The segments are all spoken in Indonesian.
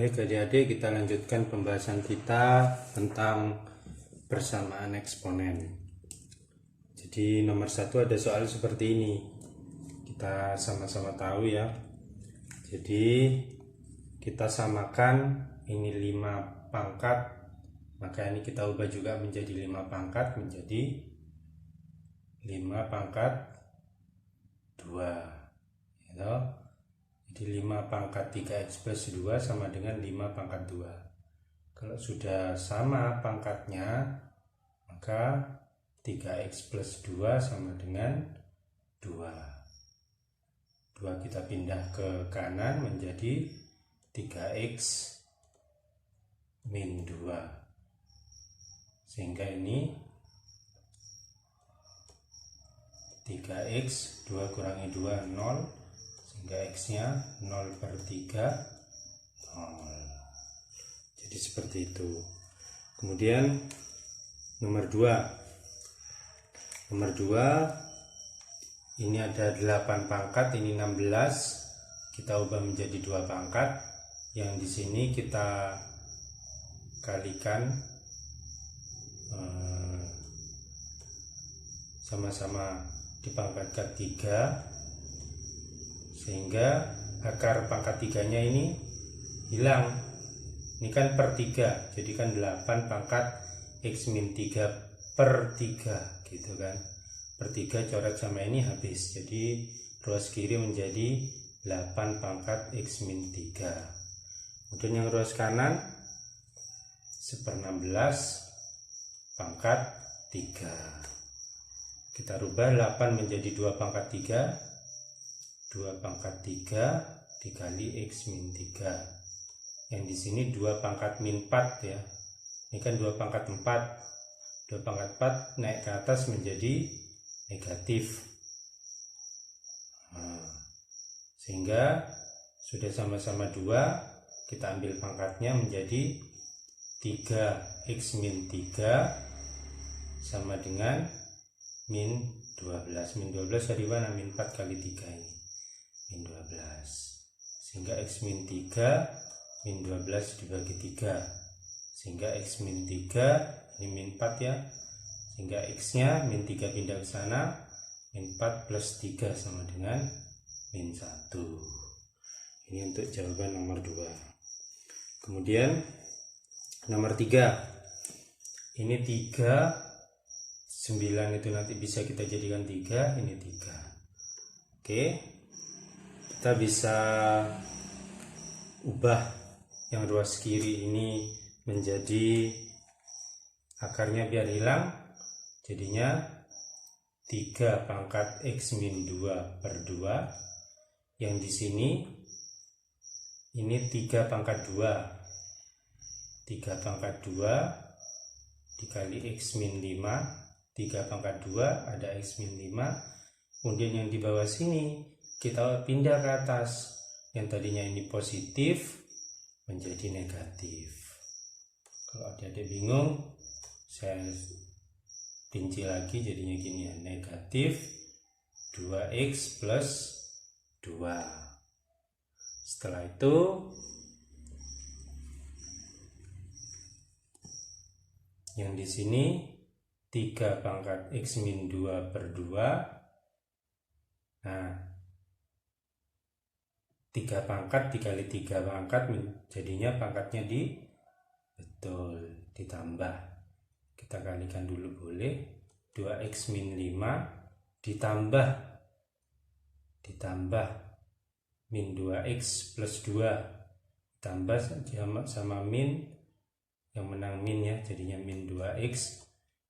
Baik adik-adik, kita lanjutkan pembahasan kita tentang persamaan eksponen. Jadi nomor 1 ada soal seperti ini. Kita sama-sama tahu ya. Jadi kita samakan ini 5 pangkat, maka ini kita ubah juga menjadi 5 pangkat menjadi 5 pangkat 2 gitu. Jadi 5 pangkat 3x plus 2 sama dengan 5 pangkat 2. Kalau sudah sama pangkatnya, maka 3x plus 2 sama dengan 2. 2 kita pindah ke kanan menjadi 3x min 2. Sehingga ini 3x 2 kurangi 2, 0. Sehingga x-nya 0/3, 0. Jadi seperti itu. Kemudian nomor 2. Nomor 2 ini ada 8 pangkat, ini 16. Kita ubah menjadi 2 pangkat. Yang di sini kita kalikan sama-sama dipangkatkan 3. Sehingga akar pangkat 3-nya ini hilang. Ini kan per 3, jadi kan 8 pangkat x min 3/3 gitu kan. Per 3 coret sama ini habis, jadi ruas kiri menjadi 8 pangkat x min 3. Kemudian yang ruas kanan 1/16 pangkat 3. Kita rubah 8 menjadi 2 pangkat 3. 2 pangkat 3 dikali x min 3. Yang di sini 2 pangkat min 4 ya. Ini kan 2 pangkat 4. 2 pangkat 4 naik ke atas menjadi negatif. Sehingga sudah sama-sama 2, kita ambil pangkatnya menjadi 3x min 3 sama dengan min 12. Min 12 dari mana? Min 4 kali 3 ini. Min 12. Sehingga x min 3 min 12 dibagi 3. Sehingga x min 3 ini min 4 ya. Sehingga x-nya min 3 pindah ke sana, min 4 plus 3 sama dengan min 1. Ini untuk jawaban nomor 2. Kemudian nomor 3. Ini 3, 9 itu nanti bisa kita jadikan 3, ini 3. Oke. Kita bisa ubah yang ruas kiri ini menjadi akarnya biar hilang, jadinya 3 pangkat x min 2/2. Yang di sini ini 3 pangkat 2. 3 pangkat 2 dikali x min 5. 3 pangkat 2 ada x min 5. Kemudian yang di bawah sini kita pindah ke atas, yang tadinya ini positif menjadi negatif. Kalau adik-adik bingung, saya rinci lagi jadinya gini ya, negatif 2x plus 2. Setelah itu yang di sini 3 pangkat x min 2/2. Nah, 3 pangkat dikali 3 pangkat jadinya pangkatnya ditambah. Kita kalikan dulu boleh. 2x min 5 ditambah min 2x plus 2 tambah sama min, yang menang min ya, jadinya min 2x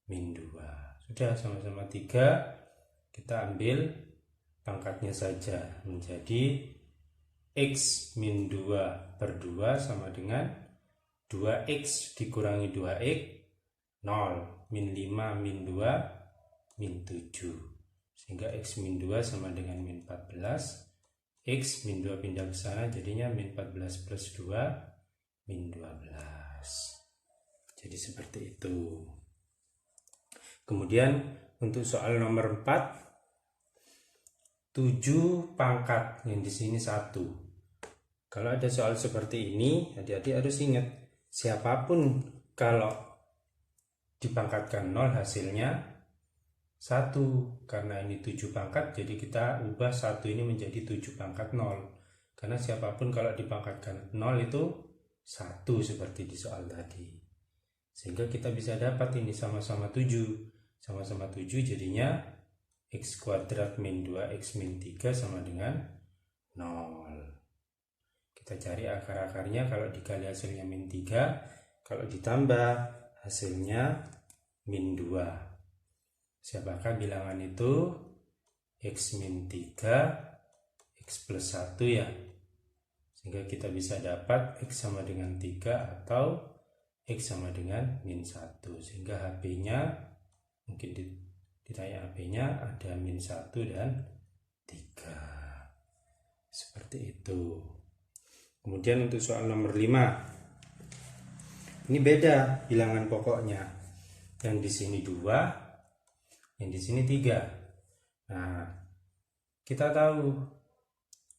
min 2. Sudah sama-sama 3, kita ambil pangkatnya saja menjadi x min 2/2 sama dengan 2x dikurangi 2x, 0. Min 5 min 2 min 7. Sehingga x min 2 sama dengan min 14. X min 2 pindah ke sana jadinya min 14 plus 2 min 12. Jadi seperti itu. Kemudian untuk soal nomor 4, 7 pangkat, yang di sini 1. Kalau ada soal seperti ini, adik-adik harus ingat, siapapun kalau dipangkatkan 0 hasilnya 1, karena ini 7 pangkat, jadi kita ubah 1 ini menjadi 7 pangkat 0. Karena siapapun kalau dipangkatkan 0 itu 1 seperti di soal tadi. Sehingga kita bisa dapat ini sama-sama 7. Sama-sama 7 jadinya x kuadrat min 2x min 3 sama dengan 0. Kita cari akar-akarnya, kalau dikali hasilnya min 3, kalau ditambah hasilnya min 2. Siapakah bilangan itu? X min 3, X plus 1 ya. Sehingga kita bisa dapat X sama dengan 3 atau X sama dengan min 1. Sehingga HP-nya, mungkin ditanya HP-nya ada min 1 dan 3. Seperti itu. Kemudian untuk soal nomor 5. Ini beda bilangan pokoknya. Yang di sini 2, yang di sini 3. Nah, kita tahu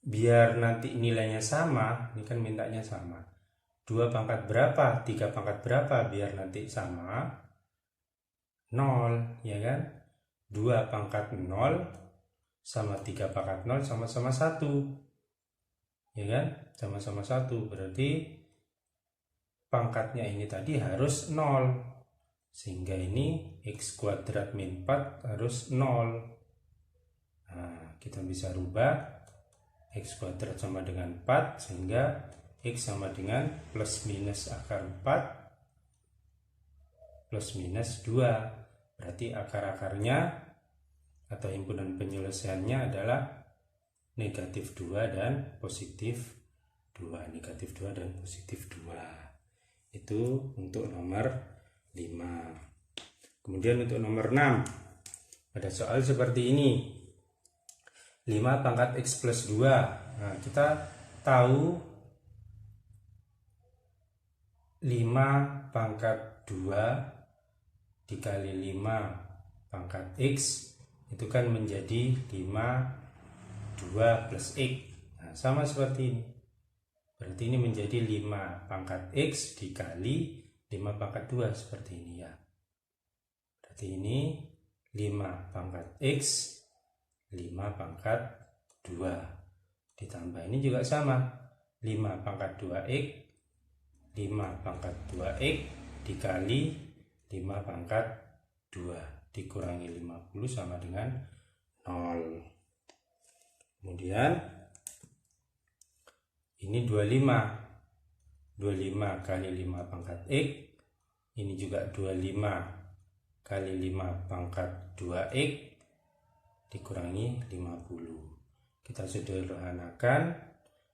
biar nanti nilainya sama, ini kan mintanya sama. 2 pangkat berapa? 3 pangkat berapa? Biar nanti sama 0, ya kan? 2 pangkat 0 sama 3 pangkat 0 sama-sama 1. Ya kan? Sama-sama 1, berarti pangkatnya ini tadi harus 0. Sehingga ini x kuadrat min 4 harus 0. Nah, kita bisa rubah x kuadrat sama dengan 4, sehingga x sama dengan plus minus akar 4 plus minus 2. Berarti akar-akarnya atau himpunan penyelesaiannya adalah negatif 2 dan positif 2. Negatif 2 dan positif 2. Itu untuk nomor 5. Kemudian untuk nomor 6, ada soal seperti ini. 5 pangkat x plus 2. Nah, kita tahu 5 pangkat 2 dikali 5 pangkat x itu kan menjadi 5 2 plus x. Nah, sama seperti ini. Berarti ini menjadi 5 pangkat x dikali 5 pangkat 2 seperti ini ya. Berarti ini 5 pangkat x 5 pangkat 2. Ditambah ini juga sama. 5 pangkat 2x 5 pangkat 2x dikali 5 pangkat 2 dikurangi 50 sama dengan 0. Kemudian ini 25 kali 5 pangkat x, ini juga 25 kali 5 pangkat 2x dikurangi 50. Kita sederhanakan,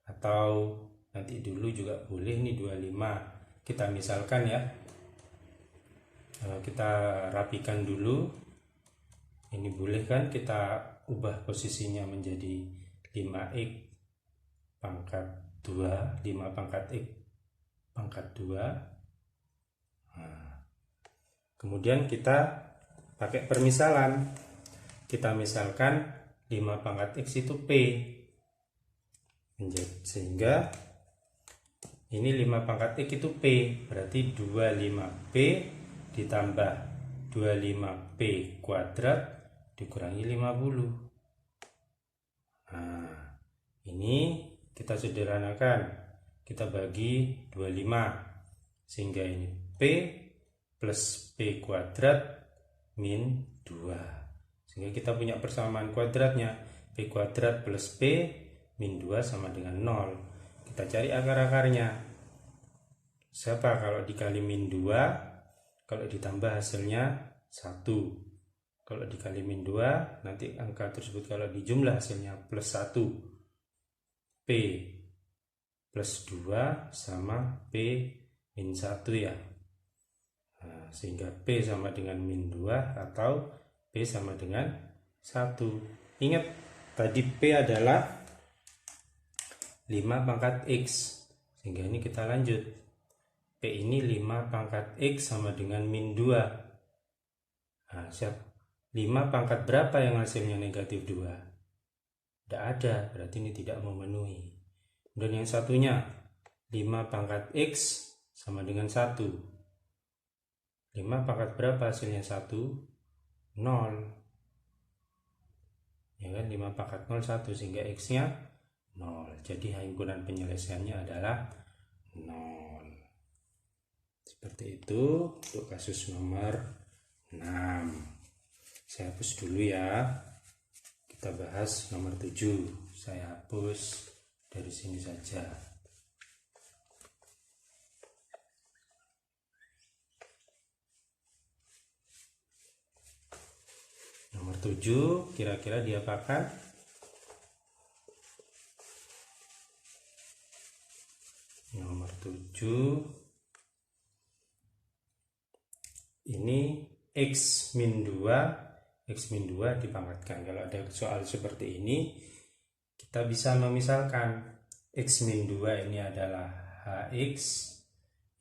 atau nanti dulu juga boleh. Ini 25 kita misalkan ya, kita rapikan dulu. Ini boleh kan kita ubah posisinya menjadi 5x pangkat 2, 5 pangkat x pangkat 2. Nah, kemudian kita pakai permisalan. Kita misalkan 5 pangkat x itu p. Sehingga ini 5 pangkat x itu p. Berarti 25p ditambah 25p kuadrat dikurangi 50. Nah, ini kita sederhanakan. Kita bagi 25. Sehingga ini p plus p kuadrat min 2. Sehingga kita punya persamaan kuadratnya. P kuadrat plus p min 2 sama dengan 0. Kita cari akar-akarnya. Siapa kalau dikali min 2? Kalau ditambah hasilnya 1. Kalau dikali min 2, nanti angka tersebut kalau dijumlah hasilnya plus 1. P plus 2 sama P min 1 ya. Nah, sehingga P sama dengan min 2 atau P sama dengan 1. Ingat, tadi P adalah 5 pangkat X. Sehingga ini kita lanjut. P ini 5 pangkat X sama dengan min 2. Nah, siap. 5 pangkat berapa yang hasilnya negatif 2? Tidak ada, berarti ini tidak memenuhi. Kemudian yang satunya 5 pangkat X sama dengan 1. 5 pangkat berapa hasilnya? 1, 0. Ya kan, 5 pangkat 0, 1, sehingga X-nya 0. Jadi himpunan penyelesaiannya adalah 0. Seperti itu untuk kasus nomor 6. Saya hapus dulu ya. Kita bahas nomor 7. Saya hapus dari sini saja. Nomor 7 kira-kira diapakan? Nomor 7 ini X min 2 dipangkatkan. Kalau ada soal seperti ini, kita bisa memisalkan X min 2 ini adalah HX,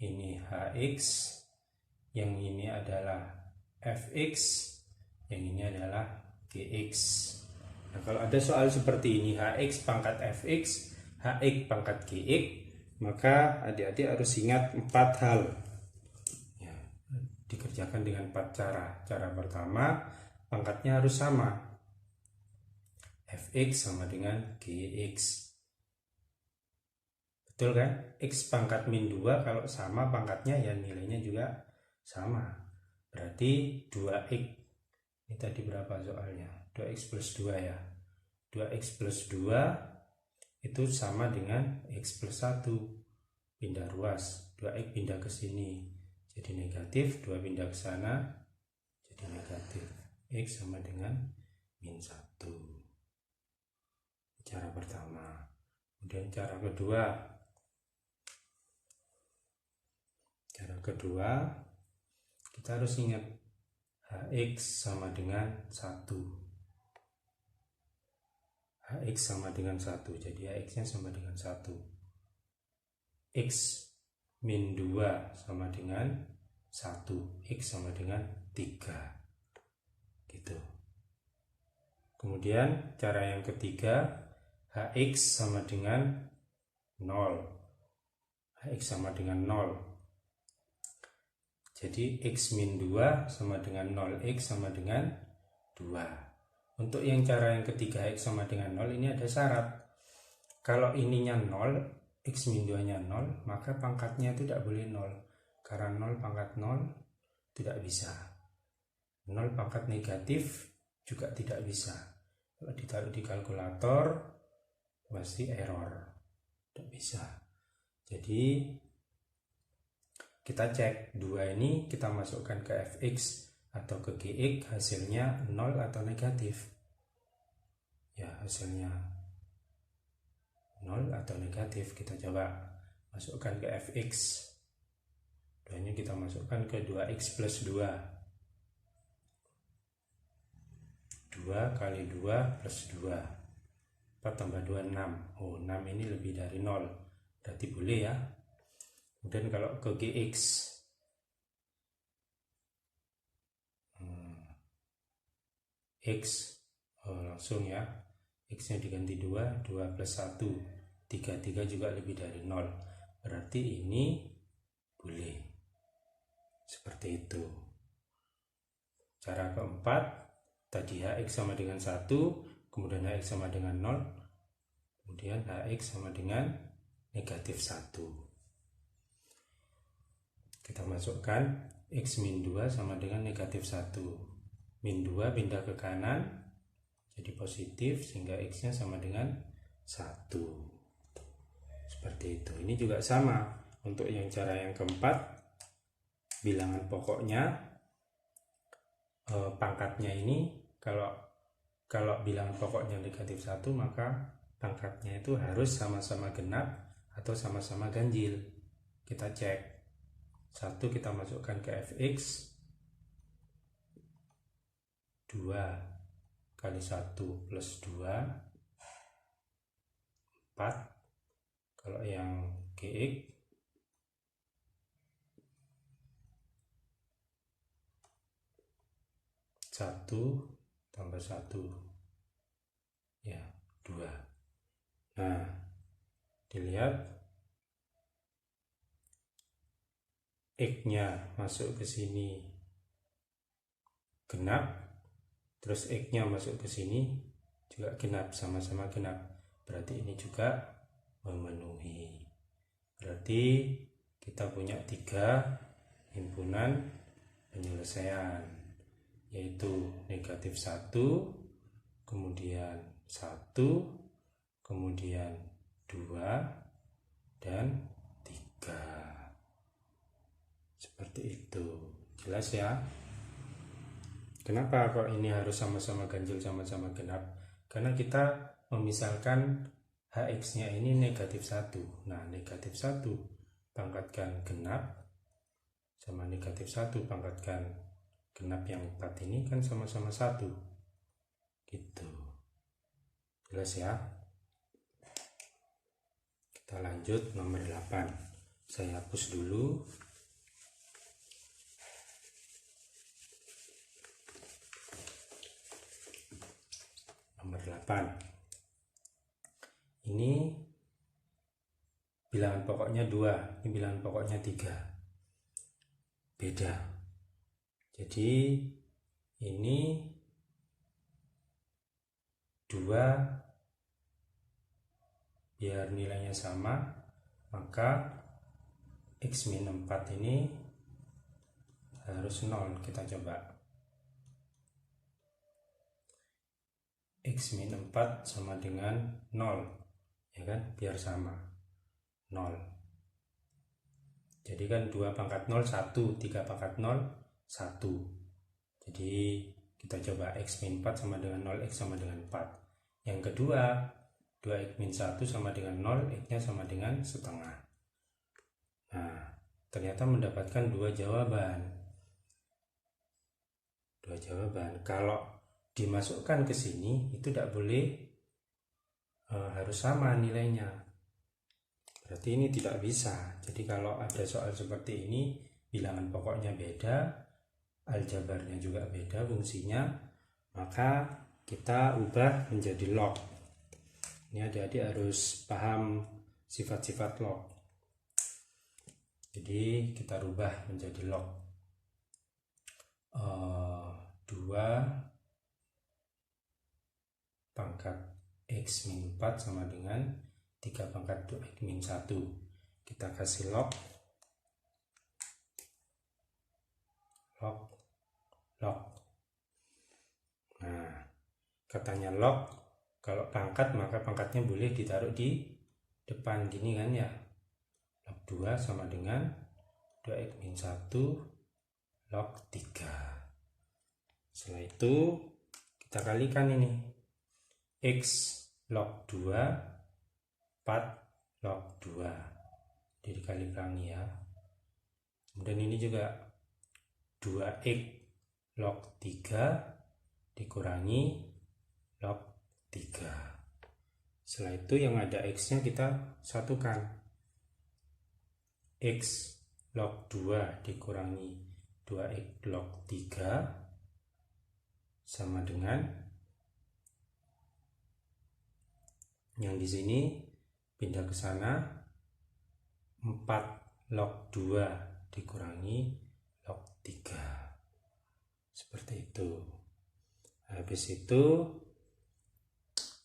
ini HX, yang ini adalah Fx, yang ini adalah Gx. Nah, kalau ada soal seperti ini, Hx pangkat Fx, Hx pangkat Gx, maka adik-adik harus ingat 4 hal. Ya, dikerjakan dengan 4 cara. Cara pertama, pangkatnya harus sama. Fx sama dengan Gx. Betul kan? X pangkat min 2 kalau sama pangkatnya ya nilainya juga sama. Berarti 2x. Ini tadi berapa soalnya? 2x plus 2 ya. 2x plus 2 itu sama dengan x plus 1. Pindah ruas. 2x pindah ke sini. Jadi negatif. 2 pindah ke sana. Jadi negatif. X sama dengan min 1. Cara pertama. Kemudian cara kedua. Cara kedua, kita harus ingat Hx sama dengan 1. Hx sama dengan 1. Jadi Hx nya sama dengan 1. X min 2 sama dengan 1. X sama dengan 3. Gitu. Kemudian cara yang ketiga, Hx sama dengan 0. Hx sama dengan 0. Jadi X min 2 sama dengan 0, X sama dengan 2. Untuk yang cara yang ketiga, X sama dengan 0, ini ada syarat. Kalau ininya 0, X min 2 nya 0, maka pangkatnya itu tidak boleh 0. Karena 0 pangkat 0 tidak bisa. 0 pangkat negatif juga tidak bisa. Kalau ditaruh di kalkulator pasti error. Tidak bisa. Jadi kita cek 2 ini kita masukkan ke Fx atau ke Gx, hasilnya 0 atau negatif. Ya, hasilnya 0 atau negatif. Kita coba masukkan ke Fx. 2 nya kita masukkan ke 2x plus 2. 2 kali 2 plus 2. 4 tambah 2, 6. Oh, 6 ini lebih dari 0. Berarti boleh ya. Kemudian kalau ke Gx, X langsung ya, X nya diganti 2, 2 plus 1, 3 juga lebih dari 0. Berarti ini boleh. Seperti itu. Cara keempat, tadi Hx sama dengan 1, kemudian Hx sama dengan 0, kemudian Hx sama dengan negatif 1. Kita masukkan X min 2 sama dengan negatif 1. Min 2 pindah ke kanan, jadi positif, sehingga X nya sama dengan 1. Seperti itu. Ini juga sama. Untuk yang cara yang keempat, bilangan pokoknya, pangkatnya ini, kalau bilangan pokoknya negatif 1, maka pangkatnya itu harus sama-sama genap atau sama-sama ganjil. Kita cek. 1 kita masukkan ke Fx, 2 kali 1 plus 2, 4. Kalau yang Gx, 1 tambah 1, ya 2. Nah, dilihat X-nya masuk ke sini genap, terus X-nya masuk ke sini juga genap, sama-sama genap, berarti ini juga memenuhi. Berarti kita punya 3 himpunan penyelesaian, yaitu negatif 1, kemudian 1, kemudian 2, dan 3. Seperti itu. Jelas ya? Kenapa kok ini harus sama-sama ganjil, sama-sama genap? Karena kita memisalkan HX-nya ini negatif 1. Nah, negatif 1 pangkatkan genap sama negatif 1 pangkatkan genap yang 4 ini kan sama-sama 1. Gitu. Jelas ya? Kita lanjut nomor 8. Saya hapus dulu. Nomor 8. Ini bilangan pokoknya 2, ini bilangan pokoknya 3. Beda. Jadi ini 2 biar nilainya sama, maka X-4 ini harus 0. Kita coba. X-4 sama dengan 0, ya kan, biar sama 0. Jadi kan 2 pangkat 0 1, 3 pangkat 0 1. Jadi kita coba X-4 sama dengan 0, X sama dengan 4. Yang kedua 2X-1 sama dengan 0, X nya sama dengan setengah. Nah, ternyata mendapatkan 2 jawaban. Kalau dimasukkan ke sini itu tidak boleh harus sama nilainya, berarti ini tidak bisa. Jadi kalau ada soal seperti ini, bilangan pokoknya beda, aljabarnya juga beda fungsinya, maka kita ubah menjadi log. Ini adik-adik harus paham sifat-sifat log. Jadi kita rubah menjadi log 2 pangkat X-4 sama dengan 3 pangkat 2X-1. Kita kasih log. Nah, katanya log, kalau pangkat maka pangkatnya boleh ditaruh di depan gini kan ya. Log 2 sama dengan 2X-1 log 3. Setelah itu kita kalikan ini. X log 2 4 log 2, jadi dikali ya. Kemudian ini juga 2X log 3 dikurangi log 3. Setelah itu yang ada X nya kita satukan. X log 2 dikurangi 2X log 3 sama dengan yang di sini pindah ke sana, 4 log 2 dikurangi log 3. Seperti itu. Habis itu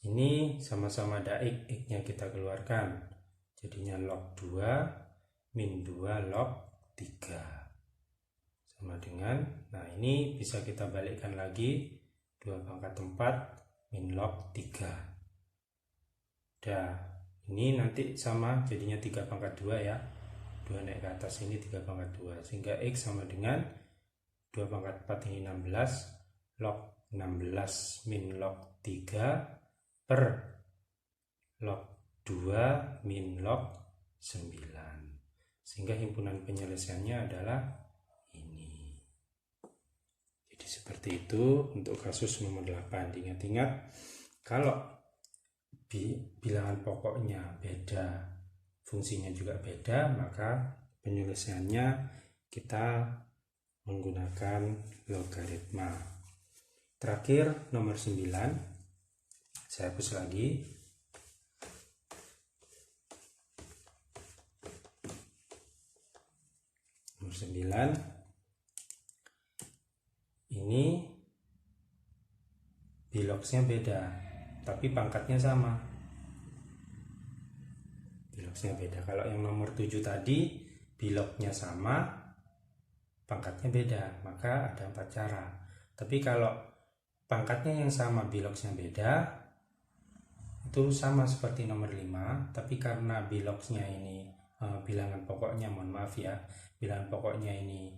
ini sama-sama ada X-nya kita keluarkan. Jadinya log 2 min 2 log 3 sama dengan, nah ini bisa kita balikkan lagi, 2 pangkat 4 min log 3. Nah, ini nanti sama jadinya 3 pangkat 2 ya. 2 naik ke atas ini 3 pangkat 2. Sehingga X sama dengan 2 pangkat 4 ini 16 log 16 min log 3 per log 2 min log 9. Sehingga himpunan penyelesaiannya adalah ini. Jadi seperti itu untuk kasus nomor 8. Ingat-ingat, kalau bilangan pokoknya beda, fungsinya juga beda, maka penyelesaiannya kita menggunakan logaritma. Terakhir nomor 9, saya hapus lagi. nomor 9 ini biloksnya beda tapi pangkatnya sama. Biloksnya beda. Kalau yang nomor 7 tadi biloknya sama, pangkatnya beda, maka ada 4 cara. Tapi kalau pangkatnya yang sama, biloksnya beda, itu sama seperti nomor 5, tapi karena biloksnya ini bilangan pokoknya, mohon maaf ya, bilangan pokoknya ini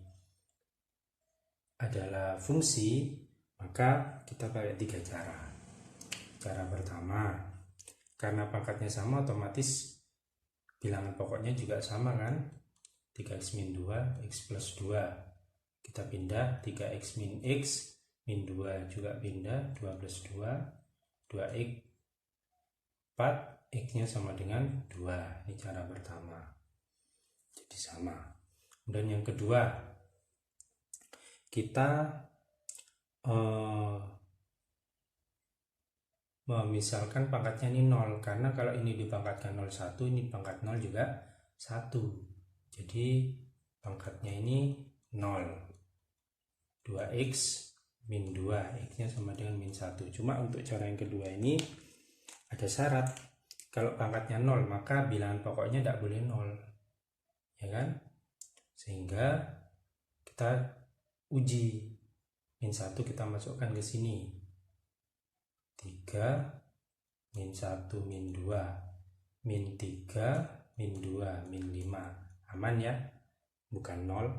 adalah fungsi, maka kita pakai 3 cara. Cara pertama, karena pangkatnya sama, otomatis bilangan pokoknya juga sama kan, 3x min 2 x plus 2, kita pindah 3x min x min 2 juga pindah, 2 plus 2 2x 4, x nya sama dengan 2. Ini cara pertama, jadi sama. Dan yang kedua, kita misalkan pangkatnya ini 0, karena kalau ini dipangkatkan 0,1, ini pangkat 0 juga 1, jadi pangkatnya ini 0. 2x min 2, x nya sama dengan min 1. Cuma untuk cara yang kedua ini ada syarat. Kalau pangkatnya 0, maka bilangan pokoknya tidak boleh 0, ya kan? Sehingga kita uji, min 1 kita masukkan ke sini, 3 min 1 min 2 min 3 min 2 min 5, aman ya, bukan 0.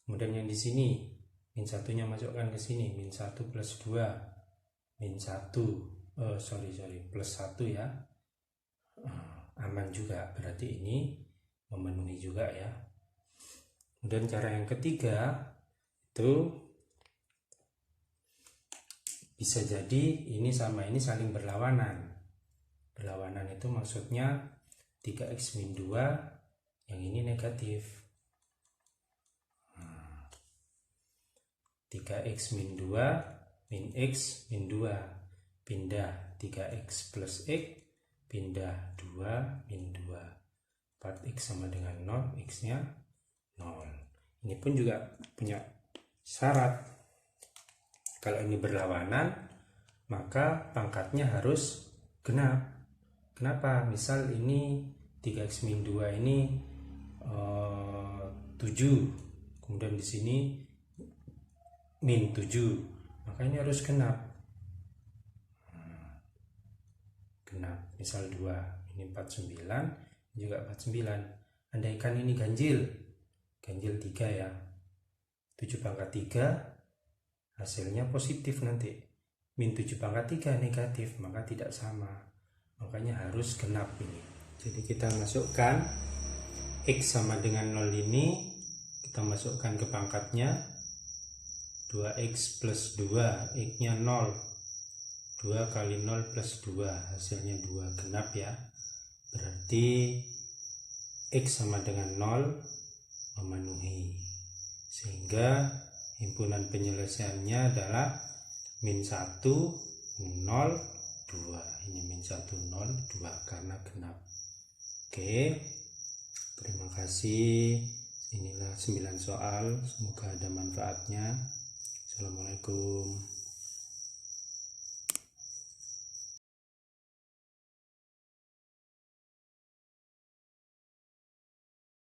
Kemudian yang di sini min 1-nya masukkan ke sini, min 1 plus 2 min 1 plus 1 ya, aman juga, berarti ini memenuhi juga ya. Kemudian cara yang ketiga itu bisa jadi ini sama ini saling berlawanan. Berlawanan itu maksudnya 3x min 2 yang ini negatif, 3x min 2 min x min 2 pindah 3x plus x pindah 2 min 2, 4x sama dengan 0, x nya 0. Ini pun juga punya syarat. Kalau ini berlawanan, maka pangkatnya harus genap. Kenapa? Misal ini 3x min 2 ini 7, kemudian di sini min 7, maka ini harus genap. Genap, misal 2, ini 49, juga 49. Andaikan ini ganjil 3 ya, 7 pangkat 3 hasilnya positif nanti, min 7 pangkat 3 negatif, maka tidak sama, makanya harus genap ini. Jadi kita masukkan x sama dengan 0 ini, kita masukkan ke pangkatnya, 2x plus 2, x nya 0, 2 kali 0 plus 2, hasilnya 2, genap ya, berarti x sama dengan 0 memenuhi, sehingga himpunan penyelesaiannya adalah min 1 0 2, ini min 1 0 2 karena genap. Oke, terima kasih. Inilah 9 soal, semoga ada manfaatnya. Assalamualaikum.